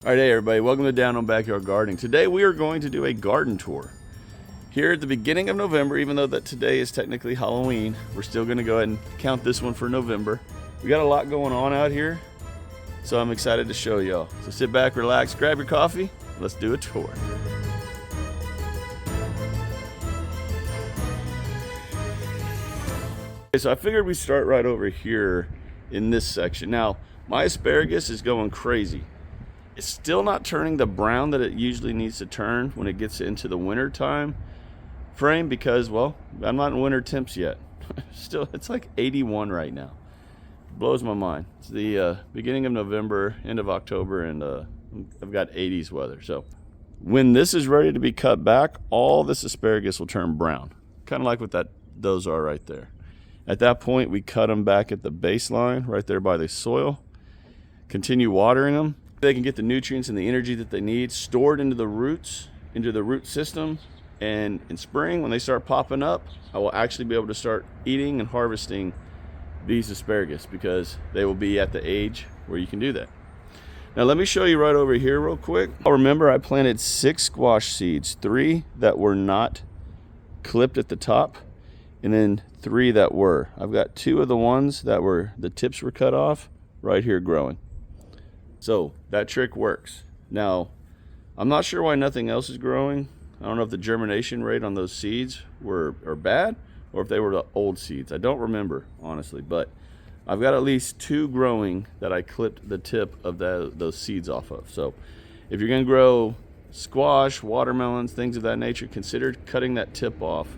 All right, hey everybody, welcome to Down on Backyard Gardening. Today we are going to do a garden tour. Here at the beginning of November, even though that today is technically Halloween, we're still gonna go ahead and count this one for November. We got a lot going on out here, so I'm excited to show y'all. So sit back, relax, grab your coffee, let's do a tour. Okay, so I figured we'd start right over here in this section. Now, my asparagus is going crazy. It's still not turning the brown that it usually needs to turn when it gets into the winter time frame because, well, I'm not in winter temps yet. Still, it's like 81 right now. Blows my mind. It's the beginning of November, end of October, and I've got 80s weather. So when this is ready to be cut back, all this asparagus will turn brown, kind of like what those are right there. At that point, we cut them back at the baseline right there by the soil, continue watering them. They can get the nutrients and the energy that they need stored into the roots, into the root system. And in spring, when they start popping up, I will actually be able to start eating and harvesting these asparagus because they will be at the age where you can do that. Now let me show you right over here real quick. Remember, I planted 6 squash seeds, 3 that were not clipped at the top, and then 3 that were. I've got 2 of the ones that were, the tips were cut off right here growing. So that trick works. Now, I'm not sure why nothing else is growing. I don't know if the germination rate on those seeds are bad or if they were the old seeds. I don't remember, honestly, but I've got at least 2 growing that I clipped the tip of those seeds off of. So if you're gonna grow squash, watermelons, things of that nature, consider cutting that tip off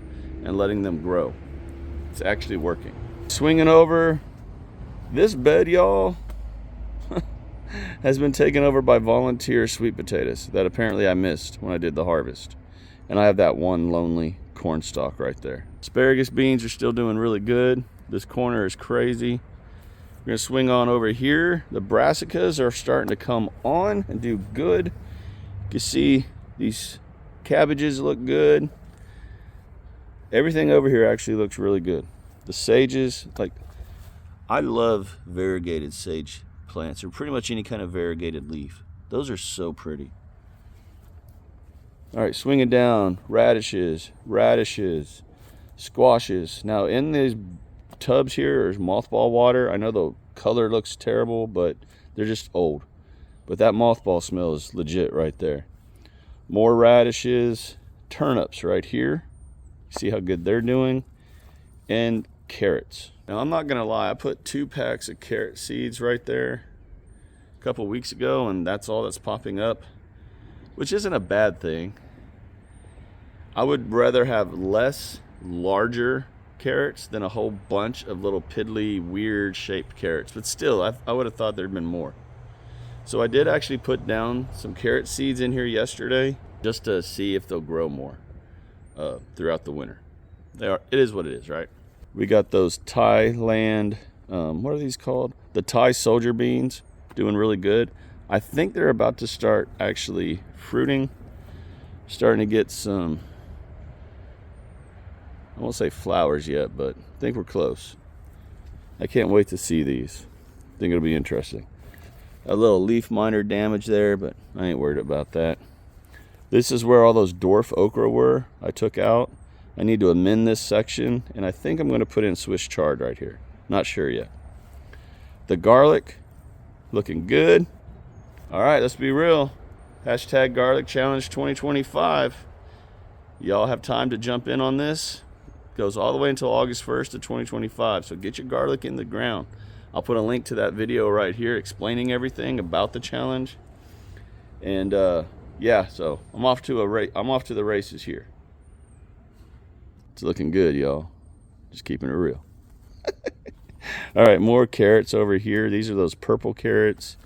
and letting them grow. It's actually working. Swinging over this bed, y'all, has been taken over by volunteer sweet potatoes that apparently I missed when I did the harvest. And I have that one lonely corn stalk right there. Asparagus beans are still doing really good. This corner is crazy. We're gonna swing on over here. The brassicas are starting to come on and do good. You can see these cabbages look good. Everything over here actually looks really good. The sages, like, I love variegated sage plants or pretty much any kind of variegated leaf. Those are so pretty. All right, swinging down, radishes, squashes. Now in these tubs here is mothball water. I know the color looks terrible, but they're just old. But that mothball smell is legit right there. More radishes, turnips right here. See how good they're doing. And carrots. Now I'm not gonna lie, I put 2 packs of carrot seeds right there a couple weeks ago, and that's all that's popping up, which isn't a bad thing. I would rather have less larger carrots than a whole bunch of little piddly weird shaped carrots, but still I would have thought there'd been more. So I did actually put down some carrot seeds in here yesterday just to see if they'll grow more throughout the winter. It is what it is, right? We got those Thailand, what are these called? The Thai soldier beans, doing really good. I think they're about to start actually fruiting, starting to get some, I won't say flowers yet, but I think we're close. I can't wait to see these. I think it'll be interesting. A little leaf miner damage there, but I ain't worried about that. This is where all those dwarf okra were, I took out. I need to amend this section, and I think I'm going to put in Swiss chard right here. Not sure yet. The garlic, looking good. All right, let's be real. Hashtag garlic challenge 2025. Y'all have time to jump in on this. Goes all the way until August 1st of 2025, so get your garlic in the ground. I'll put a link to that video right here explaining everything about the challenge. And yeah, so I'm off to the races here. It's looking good, y'all. Just keeping it real. All right, more carrots over here. These are those purple carrots.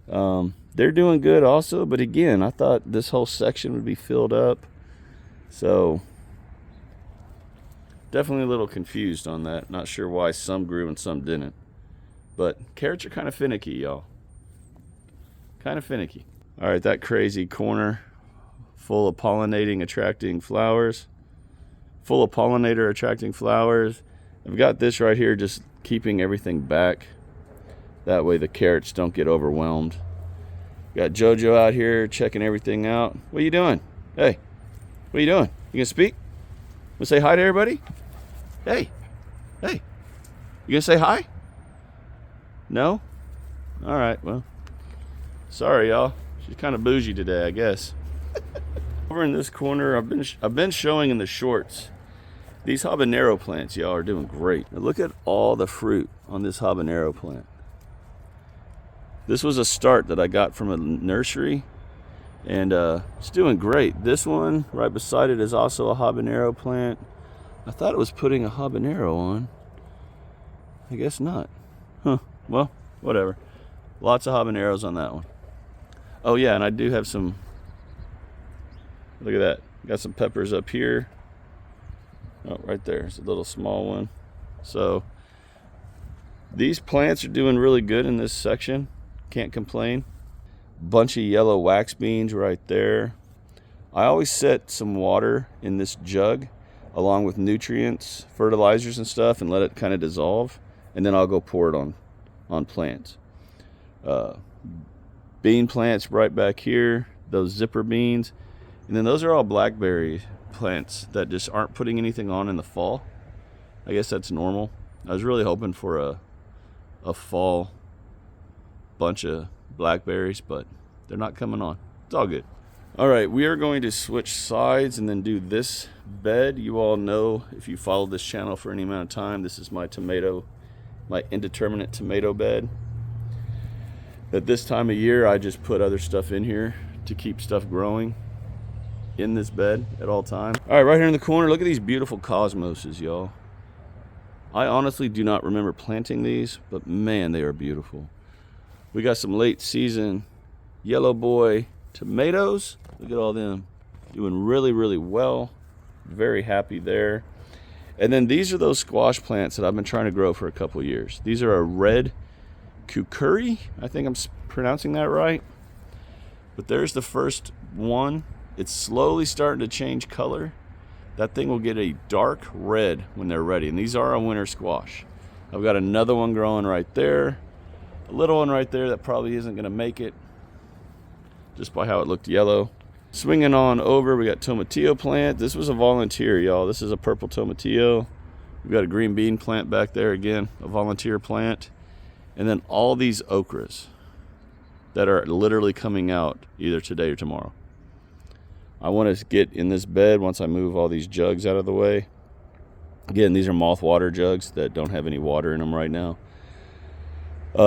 They're doing good also, but again, I thought this whole section would be filled up. So definitely a little confused on that. Not sure why some grew and some didn't. But carrots are kind of finicky, y'all. Kind of finicky. All right, that crazy corner full of pollinating, attracting flowers. Full of pollinator attracting flowers. I've got this right here just keeping everything back. That way the carrots don't get overwhelmed. Got JoJo out here checking everything out. What are you doing? Hey, what are you doing? You gonna speak? Wanna say hi to everybody? Hey, hey, you gonna say hi? No? All right, well, sorry y'all. She's kind of bougie today, I guess. Over in this corner, I've been showing in the shorts. These habanero plants, y'all, are doing great. Now look at all the fruit on this habanero plant. This was a start that I got from a nursery, and it's doing great. This one right beside it is also a habanero plant. I thought it was putting a habanero on. I guess not. Huh, well, whatever. Lots of habaneros on that one. Oh yeah, and I do have some, look at that. Got some peppers up here. Oh, right there, it's a little small one. So these plants are doing really good in this section. Can't complain. Bunch of yellow wax beans right there. I always set some water in this jug along with nutrients, fertilizers and stuff, and let it kind of dissolve, and then I'll go pour it on plants. Bean plants right back here, those zipper beans, and then those are all blackberry plants that just aren't putting anything on in the fall. I guess that's normal. I was really hoping for a fall bunch of blackberries, but they're not coming on. It's all good. All right, we are going to switch sides and then do this bed. You all know, if you followed this channel for any amount of time, this is my indeterminate tomato bed. At this time of year, I just put other stuff in here to keep stuff growing in this bed at all times. All right, right here in the corner, look at these beautiful cosmoses, y'all. I honestly do not remember planting these, but man, they are beautiful. We got some late season yellow boy tomatoes. Look at all them doing really, really well. Very happy there. And then these are those squash plants that I've been trying to grow for a couple years. These are a red kukuri. I think I'm pronouncing that right. But there's the first one. It's slowly starting to change color. That thing will get a dark red when they're ready. And these are a winter squash. I've got another one growing right there. A little one right there that probably isn't going to make it just by how it looked yellow. Swinging on over, we got tomatillo plant. This was a volunteer, y'all. This is a purple tomatillo. We've got a green bean plant back there again, a volunteer plant. And then all these okras that are literally coming out either today or tomorrow. I want to get in this bed once I move all these jugs out of the way. Again, these are moth water jugs that don't have any water in them right now.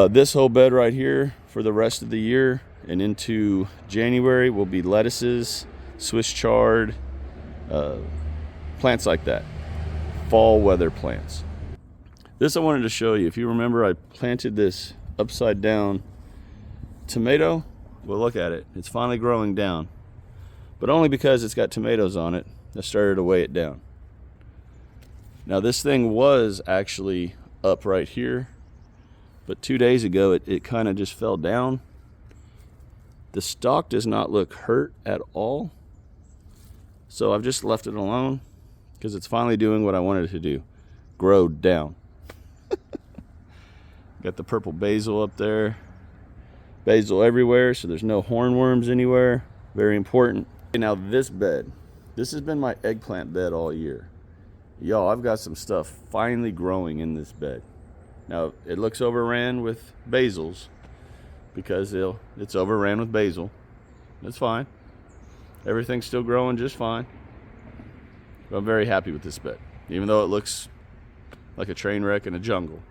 This whole bed right here for the rest of the year and into January will be lettuces, Swiss chard, plants like that. Fall weather plants. This I wanted to show you. If you remember, I planted this upside down tomato. Well, look at it. It's finally growing down. But only because it's got tomatoes on it. I started to weigh it down. Now this thing was actually up right here. But 2 days ago, it kind of just fell down. The stalk does not look hurt at all. So I've just left it alone because it's finally doing what I wanted it to do. Grow down. Got the purple basil up there. Basil everywhere, so there's no hornworms anywhere. Very important. Okay, now this bed. This has been my eggplant bed all year. Y'all, I've got some stuff finally growing in this bed. Now, it looks overran with basils because it's overran with basil. That's fine. Everything's still growing just fine. But I'm very happy with this bed. Even though it looks like a train wreck in a jungle.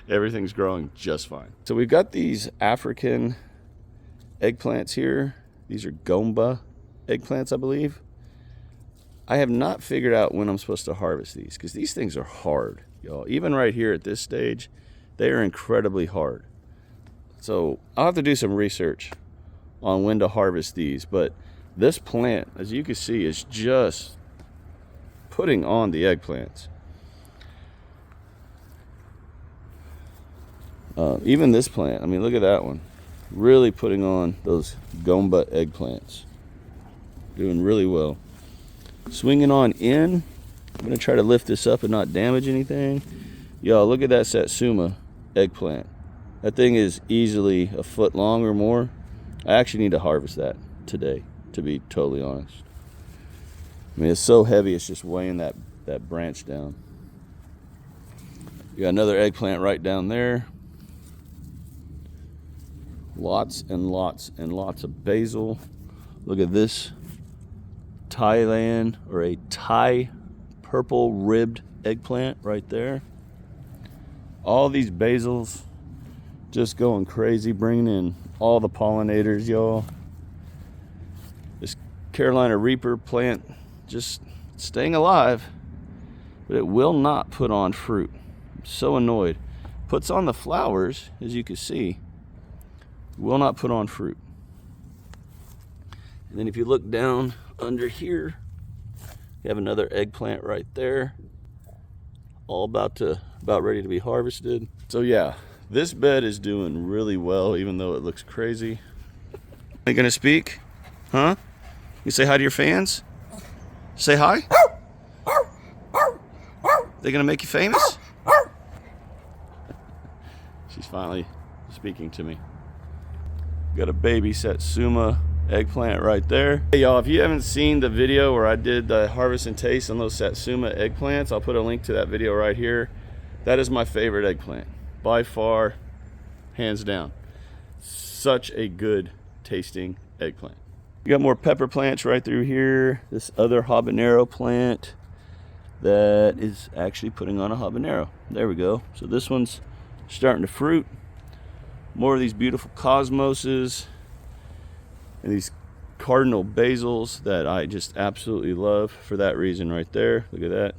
Everything's growing just fine. So we've got these African eggplants here. These are gomba eggplants, I believe. I have not figured out when I'm supposed to harvest these because these things are hard. Y'all, even right here at this stage, they are incredibly hard. So I'll have to do some research on when to harvest these. But this plant, as you can see, is just putting on the eggplants. Even this plant, I mean, look at that one. Really putting on those gomba eggplants. Doing really well. Swinging on in. I'm going to try to lift this up and not damage anything. Yo, look at that Satsuma eggplant. That thing is easily a foot long or more. I actually need to harvest that today, to be totally honest. I mean, it's so heavy, it's just weighing that branch down. You got another eggplant right down there. Lots and lots and lots of basil. Look at this Thailand, or a Thai purple ribbed eggplant right there. All these basils just going crazy, bringing in all the pollinators, y'all. This Carolina Reaper plant just staying alive, but it will not put on fruit. I'm so annoyed. Puts on the flowers, as you can see, will not put on fruit. And then if you look down under here, you have another eggplant right there, all about ready to be harvested. So yeah, this bed is doing really well, even though it looks crazy. Are you gonna speak? Huh? You say hi to your fans? Say hi? They gonna make you famous? She's finally speaking to me. Got a baby Satsuma eggplant right there. Hey y'all, if you haven't seen the video where I did the harvest and taste on those Satsuma eggplants, I'll put a link to that video right here. That is my favorite eggplant, by far, hands down. Such a good tasting eggplant. You got more pepper plants right through here. This other habanero plant that is actually putting on a habanero. There we go. So this one's starting to fruit. More of these beautiful cosmoses and these cardinal basils that I just absolutely love for that reason right there. Look at that.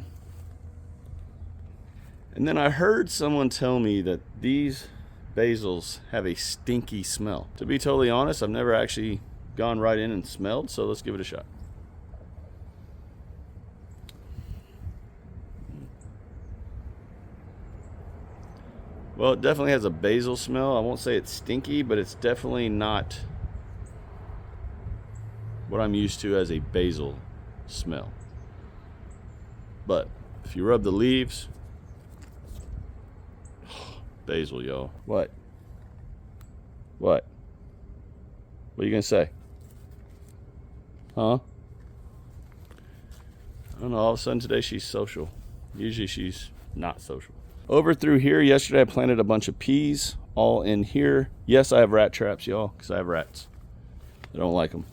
And then I heard someone tell me that these basils have a stinky smell. To be totally honest, I've never actually gone right in and smelled, so let's give it a shot. Well, it definitely has a basil smell. I won't say it's stinky, but it's definitely not what I'm used to as a basil smell. But if you rub the leaves, basil, y'all. What? What are you gonna say? Huh? I don't know, all of a sudden today she's social. Usually she's not social. Over through here, yesterday I planted a bunch of peas all in here. Yes, I have rat traps, y'all, because I have rats. I don't like them.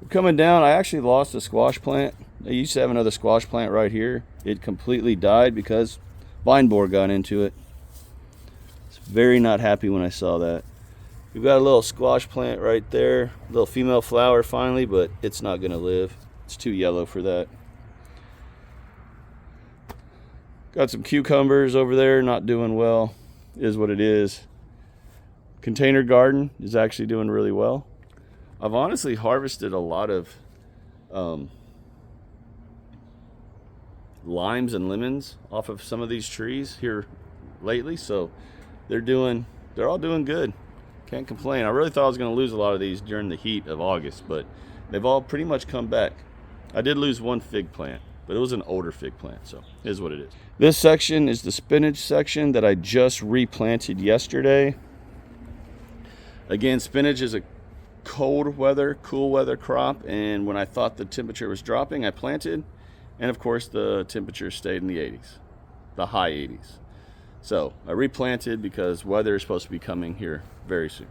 We're coming down, I actually lost a squash plant. I used to have another squash plant right here. It completely died because vine borer got into it. I was very not happy when I saw that. We've got a little squash plant right there. Little female flower finally, but it's not gonna live. It's too yellow for that. Got some cucumbers over there, not doing well, is what it is. Container garden is actually doing really well. I've honestly harvested a lot of limes and lemons off of some of these trees here lately, so they're all doing good. Can't complain. I really thought I was going to lose a lot of these during the heat of August, but they've all pretty much come back. I did lose one fig plant, but it was an older fig plant, so it is what it is. This section is the spinach section that I just replanted yesterday. Again, spinach is a cold weather, cool weather crop, and when I thought the temperature was dropping, I planted, and of course the temperature stayed in the 80s, the high 80s. So I replanted because weather is supposed to be coming here very soon.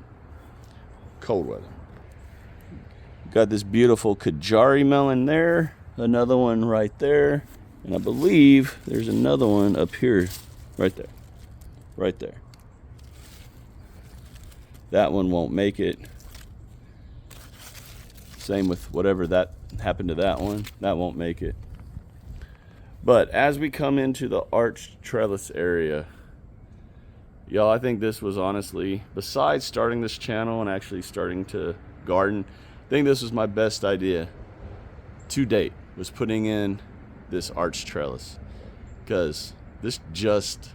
Cold weather. Got this beautiful Kajari melon there, another one right there, and I believe there's another one up here, right there, right there. That one won't make it. Same with whatever that happened to that one, that won't make it. But as we come into the arched trellis area, y'all, I think this was honestly, besides starting this channel and actually starting to garden, I think this was my best idea to date, was putting in this arched trellis, because this just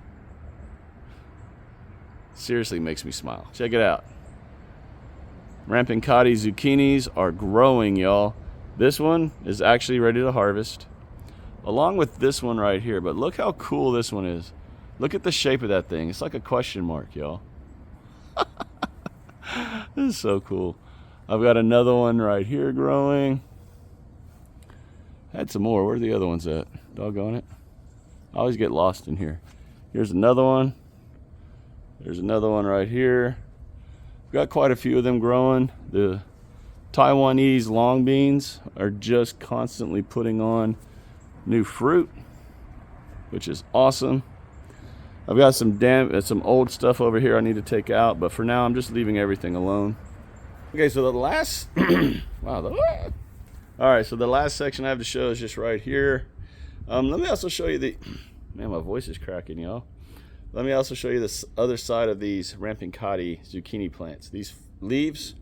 seriously makes me smile. Check it out. Rampincati zucchinis are growing, y'all. This one is actually ready to harvest, along with this one right here. But look how cool this one is. Look at the shape of that thing. It's like a question mark, y'all. This is so cool. I've got another one right here growing. Had some more. Where are the other ones at? Doggone it. I always get lost in here. Here's another one. There's another one right here. Got quite a few of them growing. The Taiwanese long beans are just constantly putting on new fruit, which is awesome. I've got some old stuff over here I need to take out, but for now I'm just leaving everything alone. Okay, so the last all right, so the last section I have to show is just right here. Let me also show you the man, my voice is cracking, y'all. Let me also show you this other side of these rampincati zucchini plants. These leaves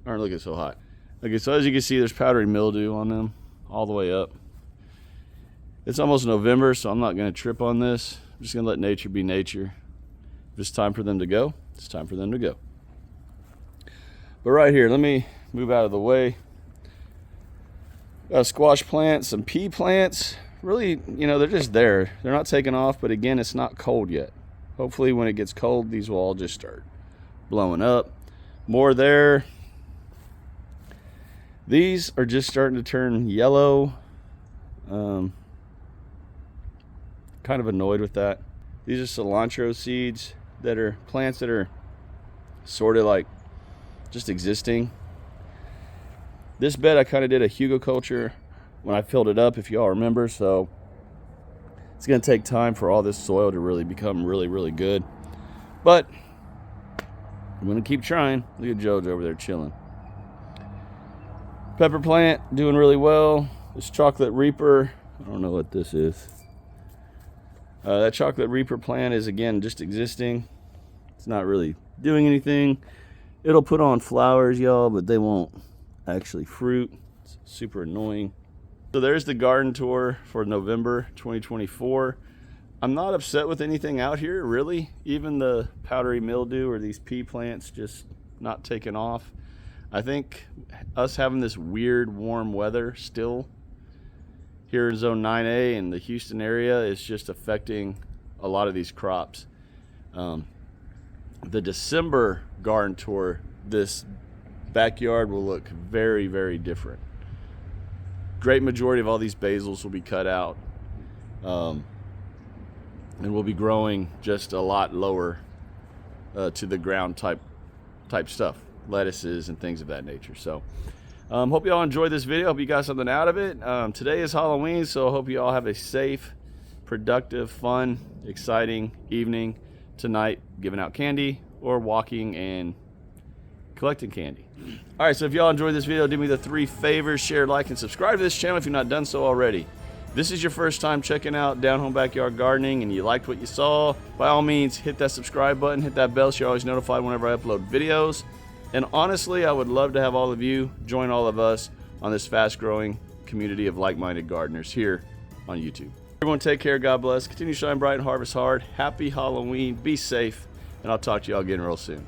aren't looking so hot. Okay, so as you can see, there's powdery mildew on them all the way up. It's almost November, so I'm not going to trip on this. I'm just going to let nature be nature. If it's time for them to go, it's time for them to go. But right here, let me move out of the way. Got a squash plant, some pea plants. Really, you know, they're just there. They're not taking off, but again, it's not cold yet. Hopefully when it gets cold, these will all just start blowing up. More there. These are just starting to turn yellow. Kind of annoyed with that. These are cilantro seeds that are plants that are sort of like just existing. This bed I kind of did a hugelkultur when I filled it up, if y'all remember, so it's going to take time for all this soil to really become really, really good. But I'm going to keep trying. Look at Joe's over there chilling. Pepper plant doing really well. This chocolate reaper, I don't know what this is. That chocolate reaper plant is, again, just existing. It's not really doing anything. It'll put on flowers, y'all, but they won't actually fruit. It's super annoying. So there's the garden tour for November 2024. I'm not upset with anything out here, really. Even the powdery mildew or these pea plants just not taking off. I think us having this weird warm weather still here in Zone 9A in the Houston area is just affecting a lot of these crops. The December garden tour, this backyard will look very, very different. Great majority of all these basils will be cut out, and will be growing just a lot lower to the ground type stuff, lettuces and things of that nature. So hope you all enjoyed this video. Hope you got something out of it. Today is Halloween, so I hope you all have a safe, productive, fun, exciting evening tonight, giving out candy or walking and collecting candy. All right, so if y'all enjoyed this video, do me the 3 favors: share, like, and subscribe to this channel if you've not done so already. If this is your first time checking out Down Home Backyard Gardening and you liked what you saw, by all means, hit that subscribe button, hit that bell so you're always notified whenever I upload videos. And honestly, I would love to have all of you join all of us on this fast-growing community of like-minded gardeners here on YouTube. Everyone take care, God bless, continue to shine bright and harvest hard. Happy Halloween, be safe, and I'll talk to y'all again real soon.